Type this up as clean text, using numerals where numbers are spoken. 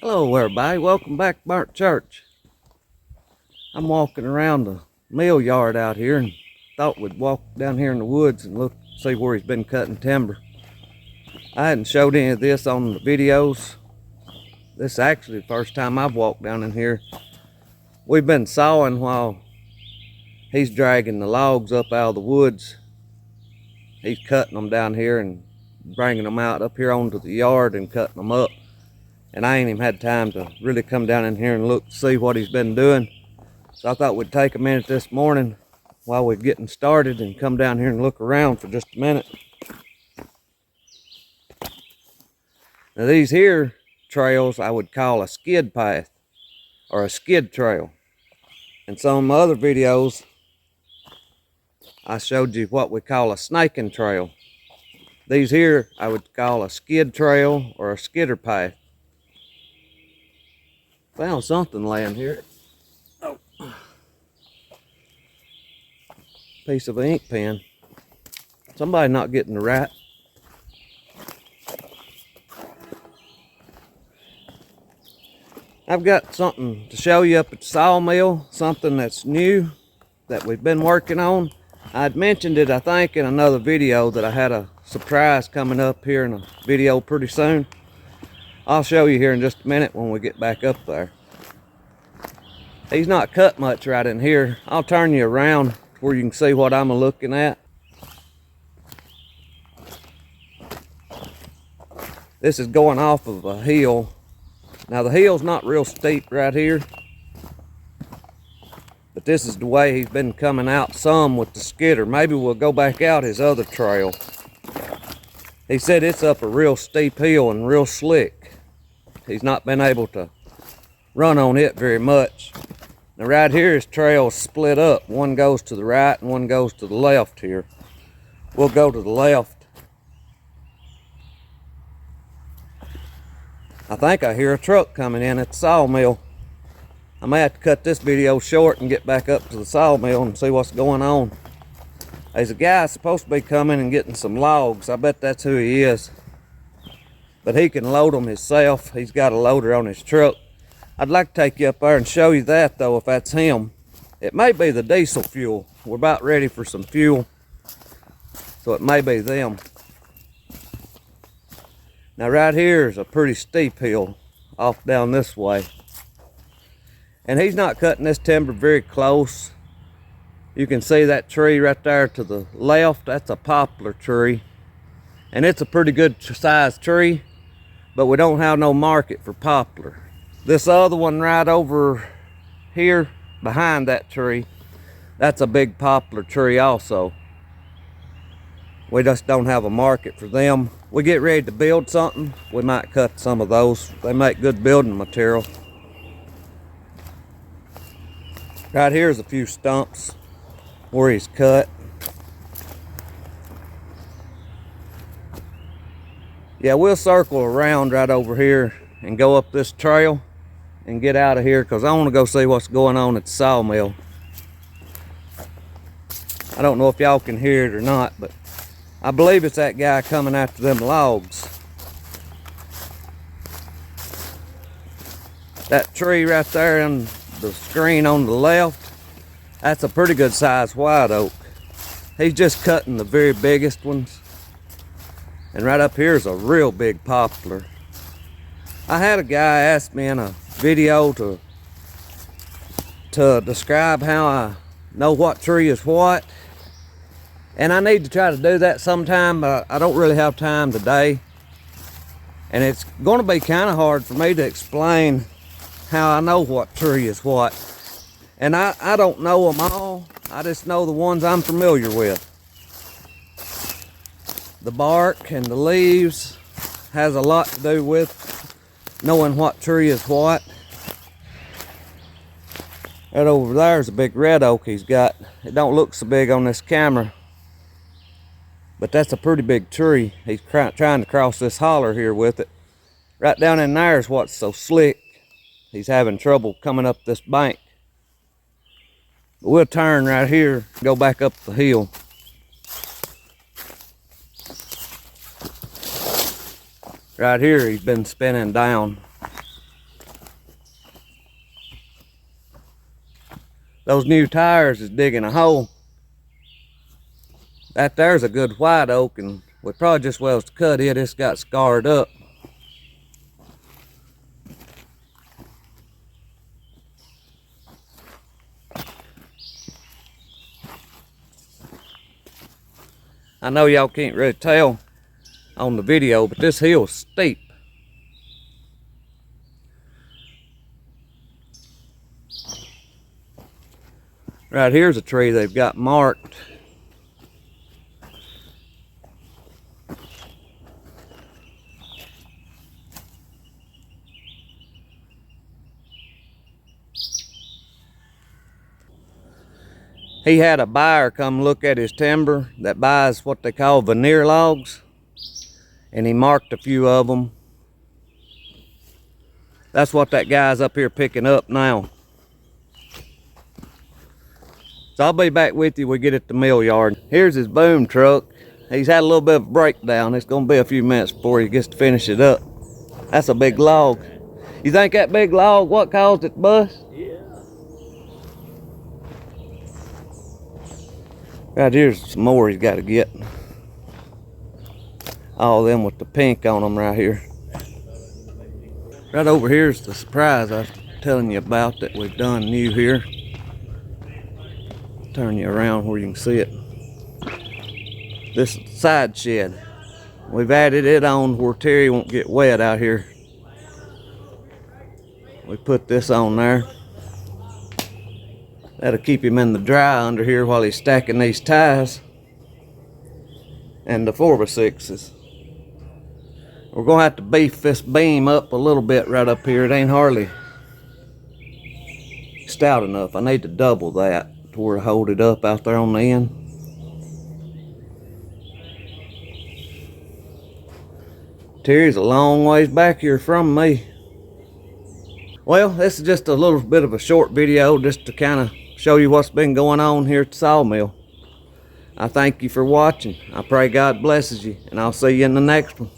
Hello everybody, welcome back to Burnt Church. I'm walking around the mill yard out here and thought we'd walk down here in the woods and look, see where he's been cutting timber. I hadn't showed any of this on the videos. This is actually the first time I've walked down in here. We've been sawing while he's dragging the logs up out of the woods. He's cutting them down here and bringing them out up here onto the yard and cutting them up. And I ain't even had time to really come down in here and look to see what he's been doing. So I thought we'd take a minute this morning while we're getting started and come down here and look around for just a minute. Now these here trails I would call a skid path or a skid trail. In some of my other videos I showed you what we call a snaking trail. These here I would call a skid trail or a skidder path. Found something laying here. Oh. Piece of an ink pen. Somebody not getting the rat. I've got something to show you up at the sawmill, something that's new that we've been working on. I'd mentioned it, I think, in another video that I had a surprise coming up here in a video pretty soon. I'll show you here in just a minute when we get back up there. He's not cut much right in here. I'll turn you around where you can see what I'm looking at. This is going off of a hill. Now the hill's not real steep right here, but this is the way he's been coming out some with the skidder. Maybe we'll go back out his other trail. He said it's up a real steep hill and real slick. He's not been able to run on it very much. Now right here his trail's split up. One goes to the right and one goes to the left here. We'll go to the left. I think I hear a truck coming in at the sawmill. I may have to cut this video short and get back up to the sawmill and see what's going on. There's a guy supposed to be coming and getting some logs. I bet that's who he is. But he can load them himself. He's got a loader on his truck. I'd like to take you up there and show you that though, if that's him. It may be the diesel fuel. We're about ready for some fuel, so it may be them. Now right here is a pretty steep hill off down this way. And he's not cutting this timber very close. You can see that tree right there to the left. That's a poplar tree. And it's a pretty good sized tree, but we don't have no market for poplar. This other one right over here behind that tree, that's a big poplar tree also. We just don't have a market for them. We get ready to build something, we might cut some of those. They make good building material. Right here's a few stumps where he's cut. Yeah, we'll circle around right over here and go up this trail and get out of here because I want to go see what's going on at the sawmill. I don't know if y'all can hear it or not, but I believe it's that guy coming after them logs. That tree right there on the screen on the left, that's a pretty good sized white oak. He's just cutting the very biggest ones. And right up here is a real big poplar. I had a guy ask me in a video to describe how I know what tree is what. And I need to try to do that sometime, but I don't really have time today. And it's going to be kind of hard for me to explain how I know what tree is what. And I don't know them all. I just know the ones I'm familiar with. The bark and the leaves has a lot to do with knowing what tree is what. Right over there is a big red oak he's got. It don't look so big on this camera, but that's a pretty big tree. He's trying to cross this holler here with it. Right down in there is what's so slick. He's having trouble coming up this bank. But we'll turn right here, go back up the hill. Right here he's been spinning down. Those new tires is digging a hole. That there's a good white oak, and we probably just well to cut it. It's got scarred up. I know y'all can't really tell on the video, but this hill's steep. Right here's a tree they've got marked. He had a buyer come look at his timber that buys what they call veneer logs, and he marked a few of them. That's what that guy's up here picking up now. So I'll be back with you when we get at the mill yard. Here's his boom truck. He's had a little bit of a breakdown. It's gonna be a few minutes before he gets to finish it up. That's a big log. You think that big log, what caused it to bust? Right here's some more he's got to get. All of them with the pink on them right here. Right over here is the surprise I was telling you about that we've done new here. Turn you around where you can see it. This side shed. We've added it on where Terry won't get wet out here. We put this on there. That'll keep him in the dry under here while he's stacking these ties and the 4x6s. We're gonna have to beef this beam up a little bit right up here. It ain't hardly stout enough. I need to double that to where I hold it up out there on the end. Terry's a long ways back here from me. Well, this is just a little bit of a short video just to kind of show you what's been going on here at the sawmill. I thank you for watching. I pray God blesses you, and I'll see you in the next one.